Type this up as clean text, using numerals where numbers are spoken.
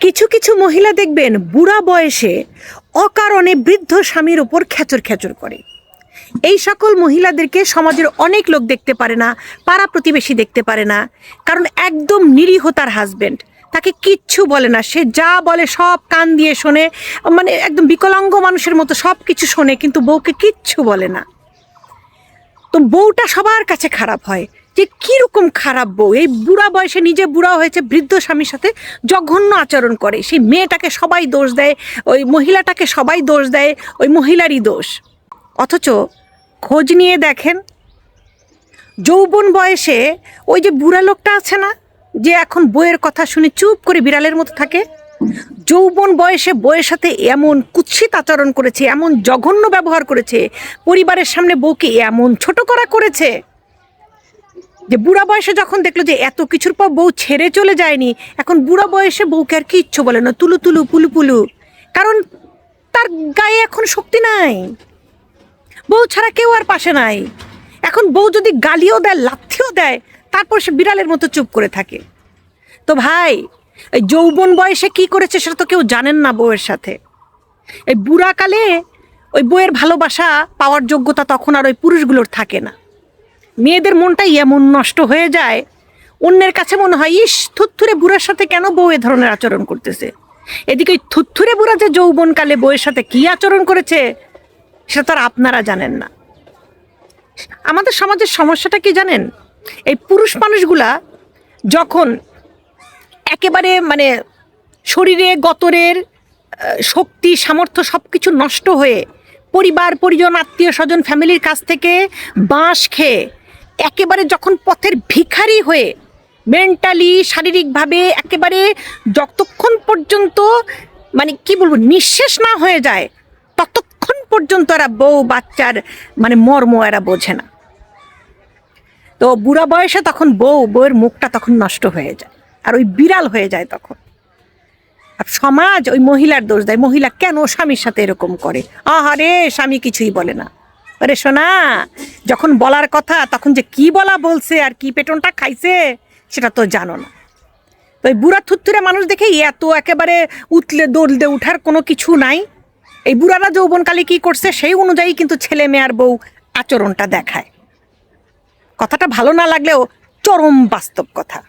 কিছু কিছু মহিলা দেখবেন বুড়া বয়সে অকারণে বৃদ্ধ স্বামীর উপর খ্যাচর খ্যাচর করে। এই সকল মহিলাদেরকে সমাজের অনেক লোক দেখতে পারে না, পাড়া প্রতিবেশী দেখতে পারে না, কারণ একদম নিরীহ তার হাজবেন্ড, তাকে কিচ্ছু বলে না, সে যা বলে সব কান দিয়ে শোনে, মানে একদম বিকলাঙ্গ মানুষের মতো সব কিছু শোনে, কিন্তু বউকে কিচ্ছু বলে না। তো বউটা সবার কাছে খারাপ হয়, যে কীরকম খারাপ বউ, এই বুড়া বয়সে নিজে বুড়া হয়েছে, বৃদ্ধ স্বামীর সাথে জঘন্য আচরণ করে। সেই মেয়েটাকে সবাই দোষ দেয়, ওই মহিলাটাকে সবাই দোষ দেয়, ওই মহিলারই দোষ। অথচ খোঁজ নিয়ে দেখেন, যৌবন বয়সে ওই যে বুড়া লোকটা আছে না, যে এখন বইয়ের কথা শুনে চুপ করে বিড়ালের মতো থাকে, যৌবন বয়সে বউয়ের সাথে এমন কুৎসিত আচরণ করেছে, এমন জঘন্য ব্যবহার করেছে, পরিবারের সামনে বউকে এমন ছোট করা করেছে, যে বুড়া বয়সে যখন দেখলো যে এত কিছুর পর বউ ছেড়ে চলে যায়নি, এখন বুড়া বয়সে বউকে আর কিচ্ছু বলে না, তুলু তুলু পুলু পুলু, কারণ তার গায়ে এখন শক্তি নাই, বউ ছাড়া কেউ আর পাশে নাই। এখন বউ যদি গালিও দেয়, লাথিও দেয়, তারপর সে বিড়ালের মতো চুপ করে থাকে। তো ভাই, এই যৌবন বয়সে কি করেছে সেটা তো কেউ জানেন না বউয়ের সাথে। এই বুড়াকালে ওই বউয়ের ভালোবাসা পাওয়ার যোগ্যতা তখন আর ওই পুরুষগুলোর থাকে না। মেয়েদের মনটাই এমন নষ্ট হয়ে যায়, অন্যের কাছে মনে হয় ইস, থুত্থুরে বুড়ার সাথে কেন বউ এ ধরনের আচরণ করতেছে। এদিকে ওই থুত্থুরে বুড়া যে যৌবনকালে বউয়ের সাথে কি আচরণ করেছে সেটা তো আর আপনারা জানেন না। আমাদের সমাজের সমস্যাটা কি জানেন? এই পুরুষ মানুষগুলা যখন একেবারে মানে শরীরে গতরের শক্তি সামর্থ্য সব কিছু নষ্ট হয়ে, পরিবার পরিজন আত্মীয় স্বজন ফ্যামিলির কাছ থেকে বাঁশ খেয়ে একেবারে যখন পথের ভিখারি হয়ে মেন্টালি শারীরিকভাবে একেবারে যতক্ষণ পর্যন্ত মানে কি বলবো নিঃশেষ না হয়ে যায়, ততক্ষণ পর্যন্ত এরা বউ বাচ্চার মানে মর্ম এরা বোঝে না। তো বুড়া বয়সে তখন বউয়ের মুখটা তখন নষ্ট হয়ে যায়, আর ওই বিড়াল হয়ে যায় তখন। আর সমাজ ওই মহিলার দোষ দেয়, মহিলা কেন স্বামীর সাথে এরকম করে। আহারে, স্বামী কিছুই বলে না। আরে শোনা, যখন বলার কথা তখন যে কি বলছে আর কি পেটনটা খাইছে সেটা তো জানো না। তো ওই বুড়া থুত্থুরে মানুষ দেখে এত একেবারে উতলে দৌড়লে উঠার কোনো কিছু নাই। এই বুড়ারা যৌবনকালে কি করছে সেই অনুযায়ী কিন্তু ছেলে মেয়ে আর বউ আচরণটা দেখায়। কথাটা ভালো না লাগলেও চরম বাস্তব কথা।